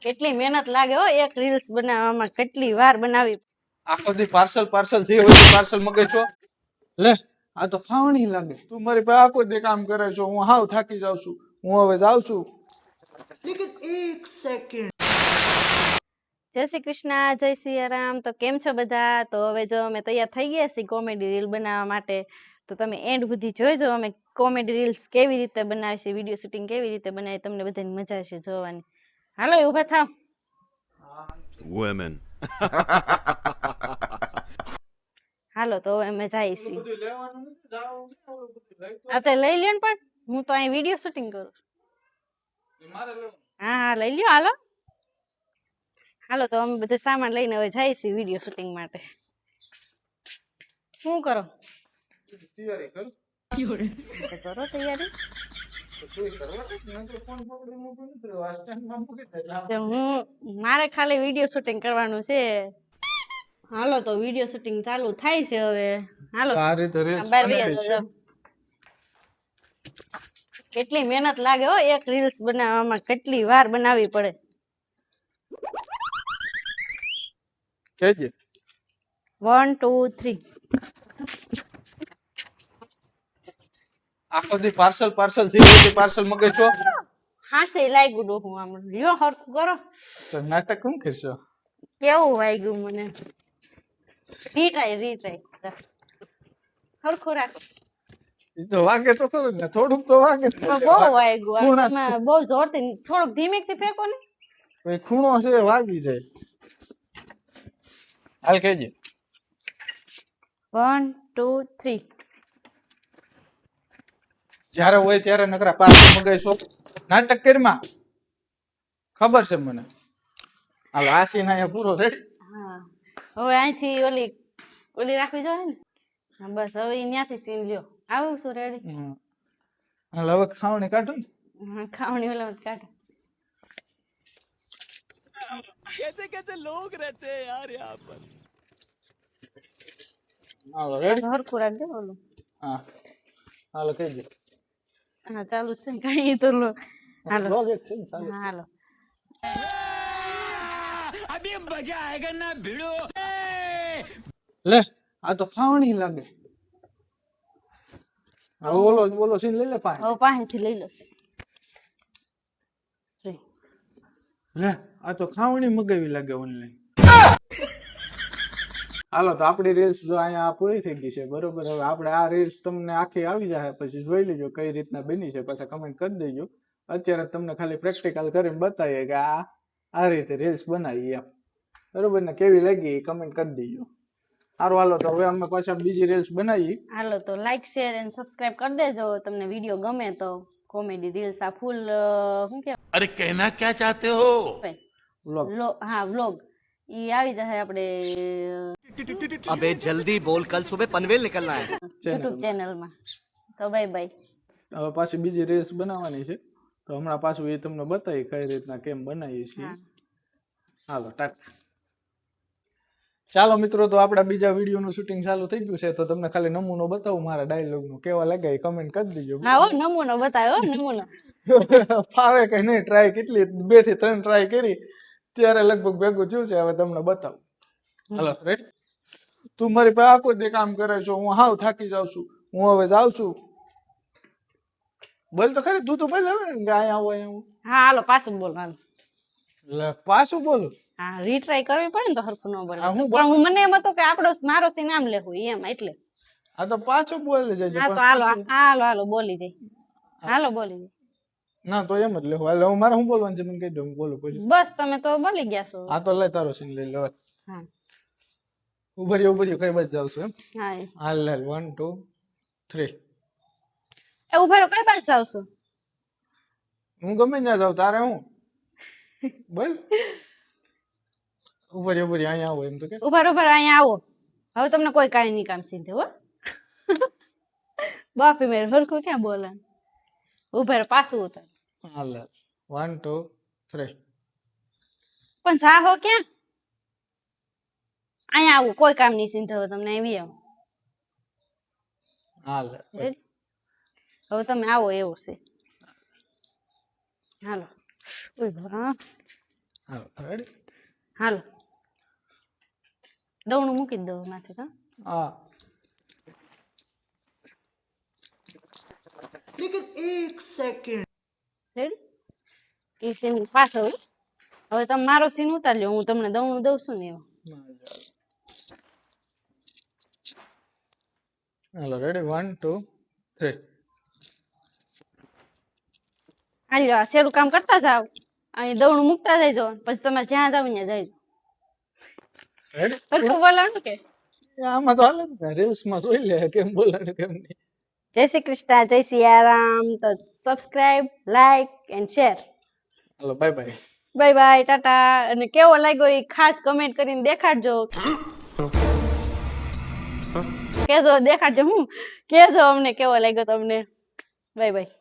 કેટલી મહેનત લાગે હો એક રીલ્સ બનાવવામાં, કેટલી વાર બનાવી. આખો દી પાર્સલ પાર્સલ જે હોય પાર્સલ મગે છો લે આ તો ખાવણી લાગે તું મારી પાસે આખો દી કામ કરે છો હું હાવ થાકી જાઉં છું હું હવે જાઉં છું જય શ્રી કૃષ્ણ, જય સિયારામ. તો કેમ છો બધા? તો હવે જો અમે તૈયાર થઈ ગયા છીએ કોમેડી રીલ બનાવવા માટે. તો તમે એન્ડ સુધી જોઈજો અમે કોમેડી રીલ્સ કેવી રીતે બનાવી છે, વિડીયો શૂટિંગ કેવી રીતે બનાવી, તમને બધાને મજા આવશે જોવાની. હાલો ઊભા થાવ. Women. હાલો તો હવે અમે જઈએ છીએ. બધું લેવાનું નથી જાવું આ તો લઈ લ્યો ને, પણ હું તો અહીં વિડીયો શૂટિંગ કરું. મારે લેવાનું હા હા લઈ લ્યો. હાલો હાલો તો અમે બધો સામાન લઈને હવે જઈએ છીએ વિડીયો શૂટિંગ માટે. શું કરો? તૈયારી કર તો કરો તૈયારી. તું કરવા દે ને તો ફોન પકડી મૂકી નથી આ સ્ટેન્ડમાં મૂકી દે તો મારે ખાલી વિડીયો શૂટિંગ કરવાનું છે. હાલો તો વિડીયો શૂટિંગ ચાલુ થાય છે હવે. હાલો આ રીતે રીલ્સ બહાર બનાવી વહી છે જાઓ. કેટલી મહેનત લાગે હો એક રીલ્સ બનાવવામાં, કેટલી વાર બનાવવી પડે. કેજે 1 2 3. આખો દી પાર્સલ પાર્સલ જે હોય પાર્સલ મગે છો હાસે લાગ્યું ડોહું આમ લ્યો હરખું કરો. તો નાટક કેમ કરશો કેવું વાગ્યું મને? રીટ્રાય હરખું રાખો. એ તો વાગે તો ખરું ને થોડુંક તો વાગે બહુ વાગ્યું આ. તમે બહુ જોરથી થોડુંક ધીમેકથી ફેંકો ને. કોઈ ખૂણો છે વાગી જાય હાલ કેજે 1 2 3. જ્યારે હોય ત્યારે નકરા પાર્સલ મગાઈશો નાટક કરીમાં ખબર છે મને હાલ આસી ના અહીંયા પૂરો રેડી હા હવે અહીંથી ઓલી રાખવી જોઈએ ને. હા બસ હવે ત્યાંથી સીન લ્યો. આવું છું રેડી. હાલ હવે ખાવણી કાઢો ને હા ખાવણી ઓલા કાઢો. कैसे कैसे लोग रहते हैं यार यहाँ पर. હાલો રેડી હરખું રાખજો ઓલું. હા હાલો કેજે હા ચાલુ છે ને કઈ તો લો. હાલો લોગ એક છે ને ચાલુ હા, હાલો. अभी मजा आएगा ना भिड़ो. લે આ તો ખાવણી લાગે હવે ઓલો સીન લઈ લે પાસે હવે પાસેથી લઈ લો છે. લે આ તો ખાવણી મગાવી લાગે ઓનલાઈન હાલો તો આપણી રીલ્સ જો અહીંયા પૂરી થઈ ગઈ છે બરોબર. હવે આપણે આ રીલ્સ તમને આખી આવી જાય પછી જોઈ લેજો કઈ રીતના બની છે, પછી કમેન્ટ કરી દેજો. અત્યારે તમને ખાલી પ્રેક્ટિકલ કરીને બતાવીએ કે આ રીતે રીલ્સ બનાવી એમ બરોબર ને. કેવી લાગી કમેન્ટ કરી દેજો. સારું હાલો તો હવે અમે પાછા બીજી રીલ્સ બનાવી. હાલો તો લાઈક શેર એન્ડ સબસ્ક્રાઇબ કરી દેજો. તમને વિડીયો ગમે તો કોમેડી રીલ્સ આ ફૂલ શું કહેવાય अरे कहना क्या चाहते हो. વ્લોગ હા વ્લોગ ઈ આવી જશે આપણે अबे जल्दी बोल कल सुबह पनवेल निकलना है. યુટ્યુબ ચેનલમાં. તો બાય બાય. હવે પાછી બીજી રીલ્સ બનાવવાની છે તો હમણાં પાછું એ તમને બતાવી કઈ રીતના કેમ બનાવીએ છીએ. હાલો ટાટા. ચાલો મિત્રો તો આપડા બીજા વિડીયો નું શૂટિંગ ચાલુ થઈ ગયું છે તો તમને ખાલી નમૂનો બતાવું મારા ડાયલોગ નું કેવા લાગે એ કમેન્ટ કરી દેજો. હા હો નમૂનો બતાવ્યો નમૂનો. ફાવે કે નહીં ટ્રાય કેટલી 2 થી 3 ટ્રાય કરી ત્યારે લગભગ ભેગું થયું છે. હવે તમને બતાવું. હાલો રેડી. તું મારી પાસે આખો દી કામ કરે છો હું હાવ થાકી જાઉં છું હું હવે જાઉં છું. બોલ તો ખરી તું તો બોલ હવે કે અહીંયા આવો અહીંયા આવો. હા હાલો પાછું બોલ હાલો. લે પાછું બોલું હા રીટ્રાય કરવી પડે ને તો હરખું ન બોલે. હા, હું પણ હું મને એમ હતું કે મારો સી નામ લેવું એમ એટલે. આ તો પાછું બોલી જજે હા તો હાલો હાલો બોલી જાય. હાલો બોલી જાય. ના તો એમ જ લેવું. હાલે હું મારે શું બોલવાનું છે મને કહી દો હું બોલું પછી. બસ તમે તો બોલી ગયા છો. આ તો લે તારો સીન લઈ લે. હા ઉભરી કઈ બાજુ જાવ છું એમ. હા હાલ 1 2 3 એ ઉભા રહો કઈ બાજુ જાવ છો? હું ગમે ત્યાં જાઉં તારે હું બોલ. ઉભરી અહીંયા આવો એમ તો કે ઉભા અહીંયા આવો. હવે તમને કોઈ કાંઈ નહીં કામ સીધે હો. બાપી મેરે હરખું ક્યાં બોલે. ઉભા રહો પાછું ઉતાર. હાલ 1 2 3 પણ જાહો ક્યાં? અહીંયા આવું કોઈ કામ નહીં સીધે હવે તમને આવી આવો. હાલ હવે તમે આવો એવું છે. હાલો. હાલો રેડી હાલો દવણું મૂકી જ દઉં માથે હા હા રેડી એ સીન પાછળ હવે તમે મારો સીન ઉતાર લ્યો હું તમને દવણું દઉં છું ને એવો હાલો રેડી 1 2 3 હાલો આ શેરું કામ કરતા જાવ અહીં દવણું મૂકતા જઈજો પછી તમે જ્યાં જાવ ત્યાં જઈજો રેડી સરખું બોલાવાનું કે આમાં તો હાલે જ ને રીલ્સ માં જોઈ લે કેમ બોલાવે કેમ નહીં જય શ્રી કૃષ્ણ જય સિયારામ તો subscribe like and share hello bye bye bye bye Tata અને કેવો લાગ્યો એ ખાસ કમેન્ટ કરીને દેખાડજો કેજો દેખાડજો હું કેજો અમને કેવો લાગ્યો તમને બાય બાય